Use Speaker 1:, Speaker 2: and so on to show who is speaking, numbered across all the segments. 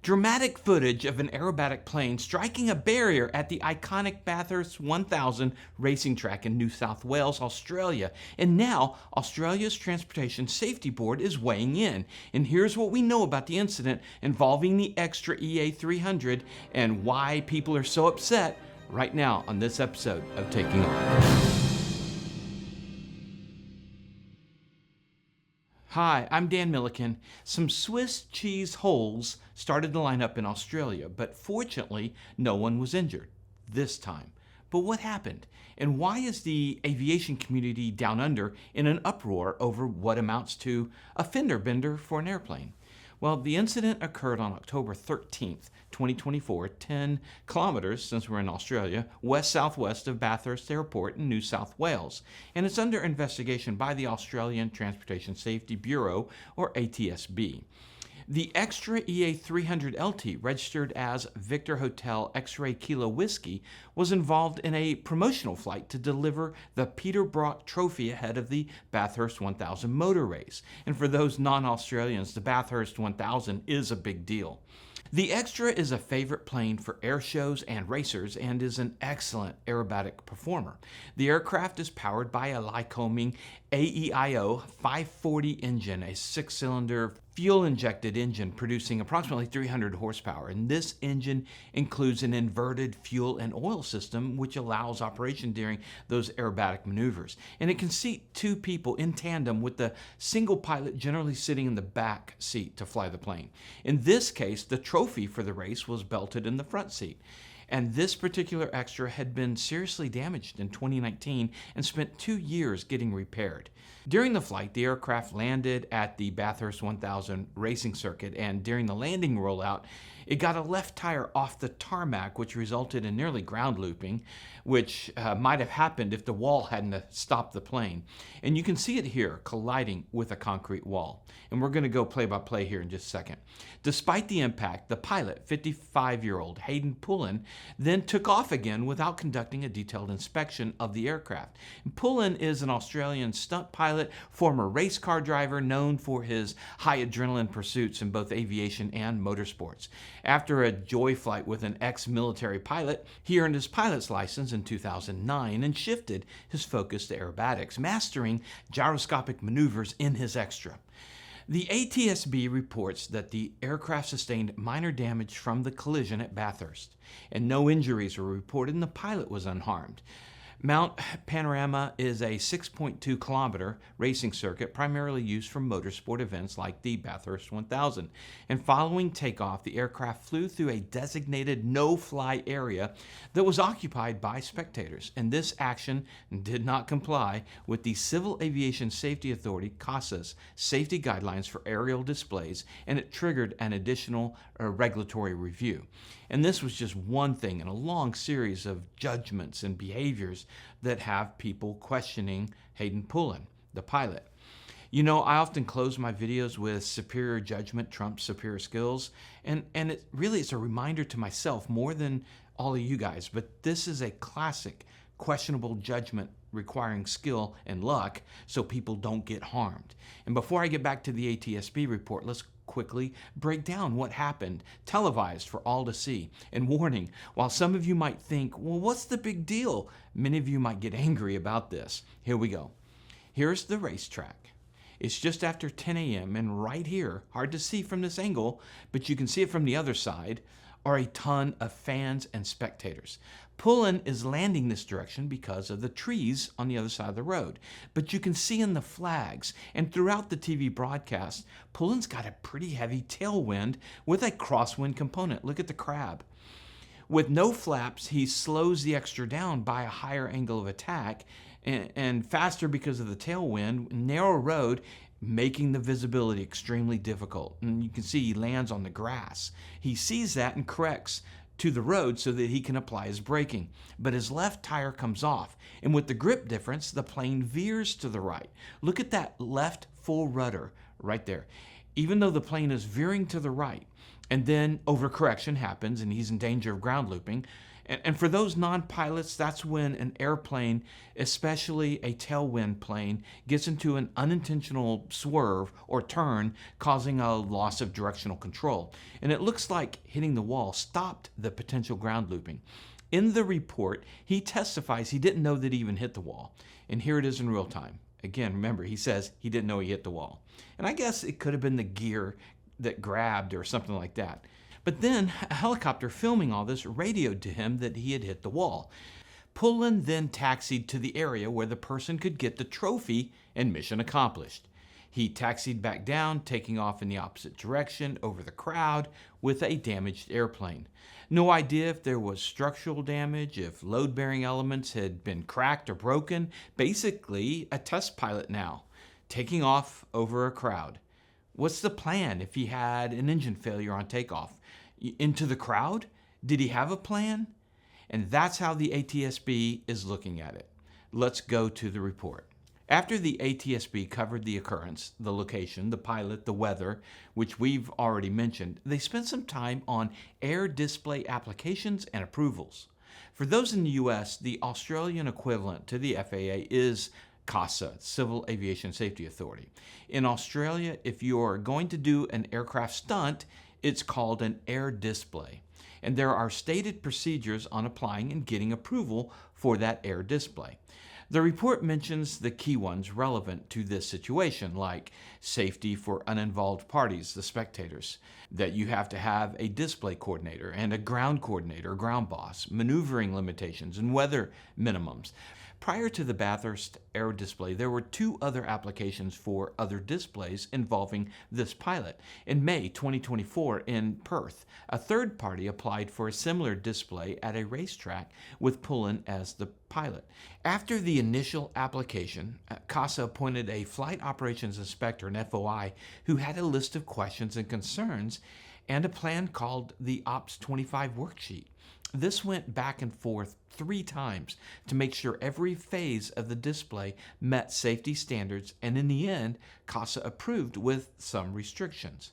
Speaker 1: Dramatic footage of an aerobatic plane striking a barrier at the iconic Bathurst 1000 racing track in New South Wales, Australia. And now, Australia's Transportation Safety Board is weighing in. And here's what we know about the incident involving the extra EA300 and why people are so upset right now on this episode of Taking On. Hi, I'm Dan Milliken. Some Swiss cheese holes started to line up in Australia, but fortunately, no one was injured this time. But what happened? And why is the aviation community down under in an uproar over what amounts to a fender bender for an airplane? Well, the incident occurred on October 13th, 2024, 10 kilometers, since we're in Australia, west-southwest of Bathurst Airport in New South Wales, and it's under investigation by the Australian Transportation Safety Bureau, or ATSB. The extra EA300LT, registered as Victor Hotel X-Ray Kilo Whiskey, was involved in a promotional flight to deliver the Peter Brock Trophy ahead of the Bathurst 1000 motor race. And for those non-Australians, the Bathurst 1000 is a big deal. The Extra is a favorite plane for air shows and racers and is an excellent aerobatic performer. The aircraft is powered by a Lycoming AEIO 540 engine, a six-cylinder fuel-injected engine producing approximately 300 horsepower. And this engine includes an inverted fuel and oil system which allows operation during those aerobatic maneuvers. And it can seat two people in tandem with the single pilot generally sitting in the back seat to fly the plane. In this case, the trophy for the race was belted in the front seat. And this particular Extra had been seriously damaged in 2019 and spent 2 years getting repaired. During the flight, the aircraft landed at the Bathurst 1000 racing circuit, and during the landing rollout, it got a left tire off the tarmac, which resulted in nearly ground looping, which might have happened if the wall hadn't stopped the plane. And you can see it here colliding with a concrete wall. And we're going to go play by play here in just a second. Despite the impact, the pilot, 55-year-old Hayden Pullen, then took off again without conducting a detailed inspection of the aircraft. And Pullen is an Australian stunt pilot, former race car driver known for his high adrenaline pursuits in both aviation and motorsports. After a joy flight with an ex-military pilot, he earned his pilot's license in 2009 and shifted his focus to aerobatics, mastering gyroscopic maneuvers in his Extra. The ATSB reports that the aircraft sustained minor damage from the collision at Bathurst, and no injuries were reported and the pilot was unharmed. Mount Panorama is a 6.2 kilometer racing circuit primarily used for motorsport events like the Bathurst 1000. And following takeoff, the aircraft flew through a designated no-fly area that was occupied by spectators. And this action did not comply with the Civil Aviation Safety Authority, CASA's safety guidelines for aerial displays, and it triggered an additional regulatory review. And this was just one thing in a long series of judgments and behaviors that have people questioning Hayden Pullen, the pilot. You know, I often close my videos with superior judgment trumps superior skills, and it's a reminder to myself more than all of you guys, but this is a classic questionable judgment requiring skill and luck so people don't get harmed. And before I get back to the ATSB report, let's quickly break down what happened, televised for all to see. And warning, while some of you might think, well, what's the big deal? Many of you might get angry about this. Here we go. Here's the racetrack. It's just after 10 a.m. and right here, hard to see from this angle, but you can see it from the other side, are a ton of fans and spectators. Pullen is landing this direction because of the trees on the other side of the road. But you can see in the flags and throughout the TV broadcast, Pullen's got a pretty heavy tailwind with a crosswind component. Look at the crab. With no flaps, he slows the Extra down by a higher angle of attack and faster because of the tailwind, narrow road, making the visibility extremely difficult. And you can see he lands on the grass. He sees that and corrects to the road so that he can apply his braking. But his left tire comes off, and with the grip difference, the plane veers to the right. Look at that left full rudder right there. Even though the plane is veering to the right, and then overcorrection happens and he's in danger of ground looping, And for those non-pilots, that's when an airplane, especially a tailwind plane, gets into an unintentional swerve or turn, causing a loss of directional control. And it looks like hitting the wall stopped the potential ground looping. In the report, he testifies he didn't know that he even hit the wall. And here it is in real time. Again, remember, he says he didn't know he hit the wall. And I guess it could have been the gear that grabbed or something like that. But then a helicopter filming all this radioed to him that he had hit the wall. Pullen then taxied to the area where the person could get the trophy and mission accomplished. He taxied back down, taking off in the opposite direction over the crowd with a damaged airplane. No idea if there was structural damage, if load-bearing elements had been cracked or broken. Basically, a test pilot now, taking off over a crowd. What's the plan if he had an engine failure on takeoff? Into the crowd? Did he have a plan? And that's how the ATSB is looking at it. Let's go to the report. After the ATSB covered the occurrence, the location, the pilot, the weather, which we've already mentioned, they spent some time on air display applications and approvals. For those in the U.S., the Australian equivalent to the FAA is CASA, Civil Aviation Safety Authority. In Australia, if you're going to do an aircraft stunt, it's called an air display. And there are stated procedures on applying and getting approval for that air display. The report mentions the key ones relevant to this situation, like safety for uninvolved parties, the spectators, that you have to have a display coordinator and a ground coordinator, ground boss, maneuvering limitations, and weather minimums. Prior to the Bathurst air display, there were 2 other applications for other displays involving this pilot. In May 2024 in Perth, a third party applied for a similar display at a racetrack with Pullen as the pilot. After the initial application, CASA appointed a flight operations inspector, an FOI, who had a list of questions and concerns and a plan called the Ops 25 worksheet. This went back and forth 3 times to make sure every phase of the display met safety standards, and in the end, CASA approved with some restrictions.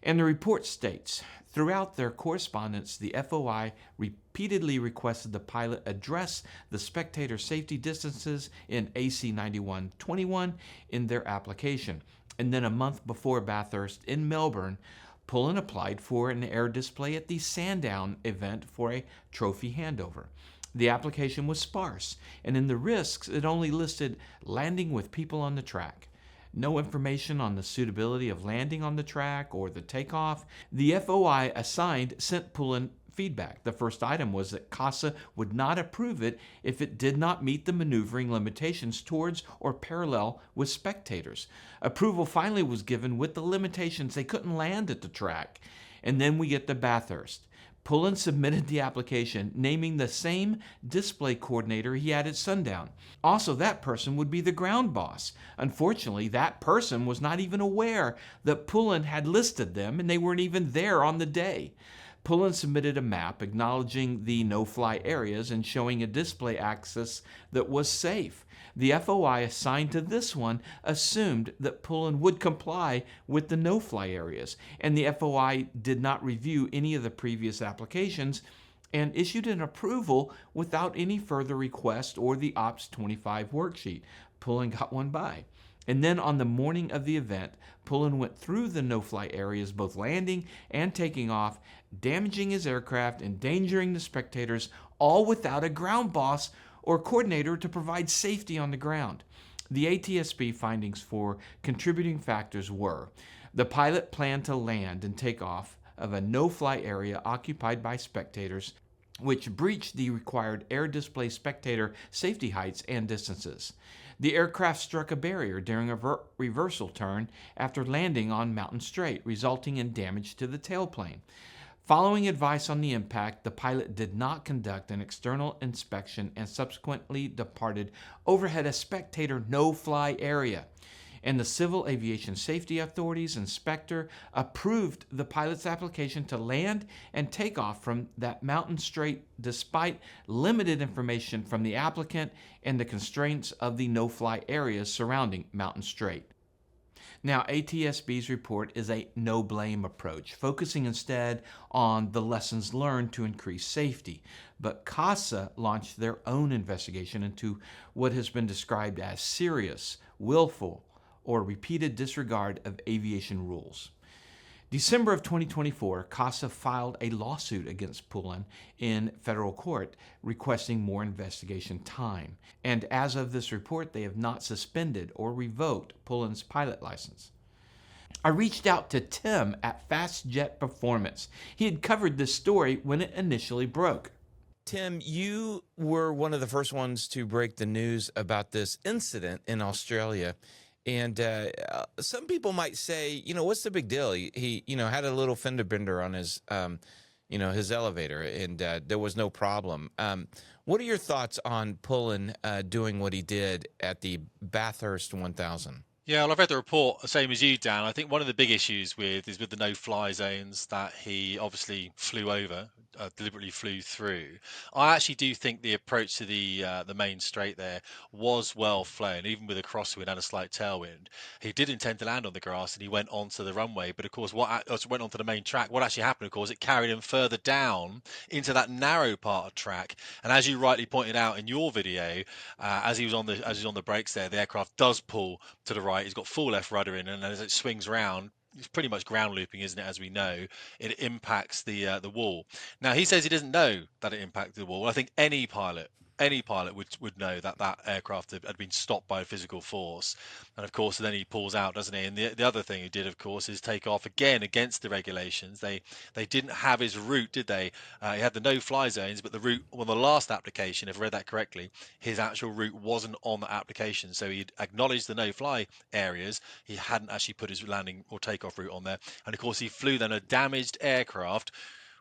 Speaker 1: And the report states, throughout their correspondence, the FOI repeatedly requested the pilot address the spectator safety distances in AC 9121 in their application. And then a month before Bathurst in Melbourne, Pullen applied for an air display at the Sandown event for a trophy handover. The application was sparse, and in the risks, it only listed landing with people on the track. No information on the suitability of landing on the track or the takeoff. The FOI assigned sent Pullen feedback. The first item was that CASA would not approve it if it did not meet the maneuvering limitations towards or parallel with spectators. Approval finally was given with the limitations they couldn't land at the track. And then we get to Bathurst. Pullen submitted the application, naming the same display coordinator he had at Sundown. Also, that person would be the ground boss. Unfortunately, that person was not even aware that Pullen had listed them, and they weren't even there on the day. Pullen submitted a map acknowledging the no-fly areas and showing a display axis that was safe. The FOI assigned to this one assumed that Pullen would comply with the no-fly areas, and the FOI did not review any of the previous applications and issued an approval without any further request or the Ops 25 worksheet. Pullen got one by. And then on the morning of the event, Pullen went through the no-fly areas, both landing and taking off, damaging his aircraft, endangering the spectators, all without a ground boss or coordinator to provide safety on the ground. The ATSB findings for contributing factors were: the pilot planned to land and take off of a no-fly area occupied by spectators, which breached the required air display spectator safety heights and distances. The aircraft struck a barrier during a reversal turn after landing on Mountain Straight, resulting in damage to the tailplane. Following advice on the impact, the pilot did not conduct an external inspection and subsequently departed overhead a spectator no-fly area. And the Civil Aviation Safety Authority's inspector approved the pilot's application to land and take off from that Mountain Straight despite limited information from the applicant and the constraints of the no-fly areas surrounding Mountain Straight. Now, ATSB's report is a no-blame approach, focusing instead on the lessons learned to increase safety. But CASA launched their own investigation into what has been described as serious, willful, or repeated disregard of aviation rules. December of 2024, CASA filed a lawsuit against Pullen in federal court requesting more investigation time. And as of this report, they have not suspended or revoked Pullen's pilot license. I reached out to Tim at Fast Jet Performance. He had covered this story when it initially broke.
Speaker 2: Tim, you were one of the first ones to break the news about this incident in Australia. And some people might say, what's the big deal? He had a little fender bender on his, his elevator, and there was no problem. What are your thoughts on Pullen doing what he did at the Bathurst 1000?
Speaker 3: Yeah, well, I've read the report, the same as you, Dan. I think one of the big issues is with the no-fly zones that he obviously flew over, deliberately flew through. I actually do think the approach to the main straight there was well flown, even with a crosswind and a slight tailwind. He did intend to land on the grass and he went onto the runway, but of course, went onto the main track. What actually happened, of course, it carried him further down into that narrow part of track. And as you rightly pointed out in your video, as he was on the brakes there, the aircraft does pull to the right. He's got full left rudder in, and as it swings around, it's pretty much ground looping, isn't it? As we know, it impacts the wall. Now he says he doesn't know that it impacted the wall. I think any pilot would know that that aircraft had been stopped by a physical force. And of course, then he pulls out, doesn't he? And the other thing he did, of course, is take off again against the regulations. They didn't have his route, did they? He had the no-fly zones, but the route on the last application, if I read that correctly, his actual route wasn't on the application. So he'd acknowledged the no-fly areas. He hadn't actually put his landing or takeoff route on there. And of course, he flew then a damaged aircraft,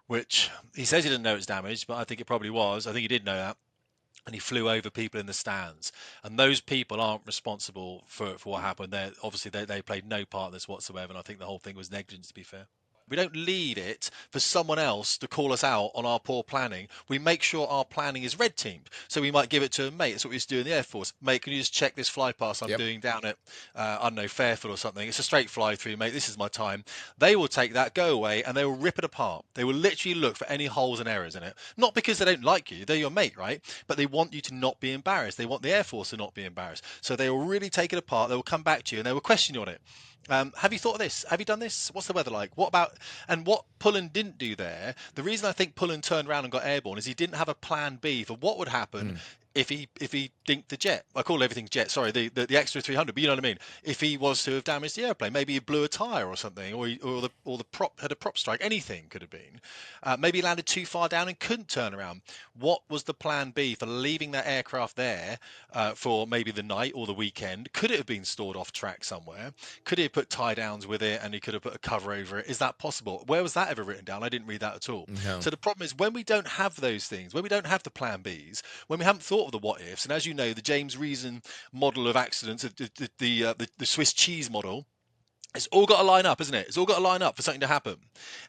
Speaker 3: which he says he didn't know it's damaged, but I think it probably was. I think he did know that. And he flew over people in the stands, and those people aren't responsible for what happened. They played no part in this whatsoever, and I think the whole thing was negligence, to be fair. We don't leave it for someone else to call us out on our poor planning. We make sure our planning is red teamed. So we might give it to a mate. That's what we used to do in the Air Force. Mate, can you just check this fly pass I'm doing down at, I don't know, Fairfield or something? It's a straight fly through, mate. This is my time. They will take that, go away, and they will rip it apart. They will literally look for any holes and errors in it. Not because they don't like you. They're your mate, right? But they want you to not be embarrassed. They want the Air Force to not be embarrassed. So they will really take it apart. They will come back to you and they will question you on it. Have you thought of this? Have you done this? What's the weather like? What about, and what Pullen didn't do there, the reason I think Pullen turned around and got airborne is he didn't have a plan B for what would happen if he dinked the jet. I call everything jet, sorry, the extra 300, but you know what I mean. If he was to have damaged the airplane, maybe he blew a tire or something, or the prop had a prop strike, anything could have been. Maybe he landed too far down and couldn't turn around. What was the plan B for leaving that aircraft there for maybe the night or the weekend? Could it have been stored off track somewhere? Could he have put tie downs with it and he could have put a cover over it? Is that possible? Where was that ever written down? I didn't read that at all.
Speaker 2: No.
Speaker 3: So the problem is when we don't have those things, when we don't have the plan Bs, when we haven't thought of the what ifs, and as you know, the James Reason model of accidents, the Swiss cheese model, it's all got to line up, isn't it? It's all got to line up for something to happen.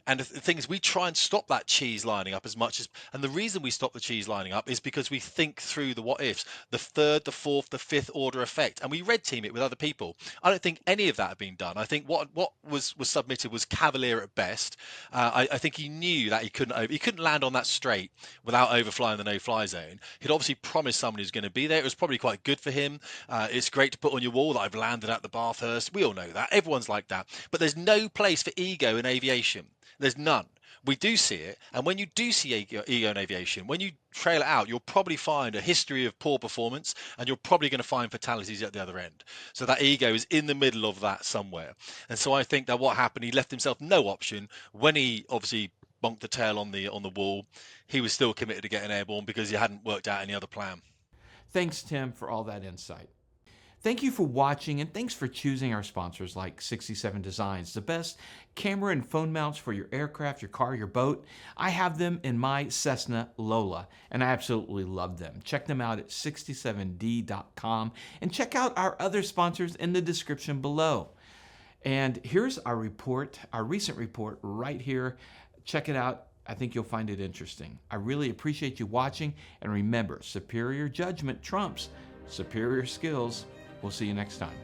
Speaker 3: And the thing is, we try and stop that cheese lining up as much as, and the reason we stop the cheese lining up is because we think through the what ifs, the third, the fourth, the fifth order effect, and we red team it with other people. I don't think any of that had been done. I think what was submitted was cavalier at best. I think he knew that he couldn't land on that straight without overflying the no-fly zone. He'd obviously promised somebody who's going to be there. It was probably quite good for him. It's great to put on your wall that I've landed at the Bathurst. We all know that. Everyone's like that. But there's no place for ego in aviation. There's none. We do see it, and when you do see ego in aviation, when you trail it out, you'll probably find a history of poor performance, and you're probably going to find fatalities at the other end. So that ego is in the middle of that somewhere. And so I think that what happened, he left himself no option. When he obviously bonked the tail on the wall, he was still committed to getting airborne because he hadn't worked out any other plan.
Speaker 1: Thanks, Tim, for all that insight. Thank you for watching, and thanks for choosing our sponsors like 67 Designs, the best camera and phone mounts for your aircraft, your car, your boat. I have them in my Cessna Lola, and I absolutely love them. Check them out at 67d.com, and check out our other sponsors in the description below. And here's our report, our recent report right here. Check it out. I think you'll find it interesting. I really appreciate you watching, and remember, superior judgment trumps superior skills. We'll see you next time.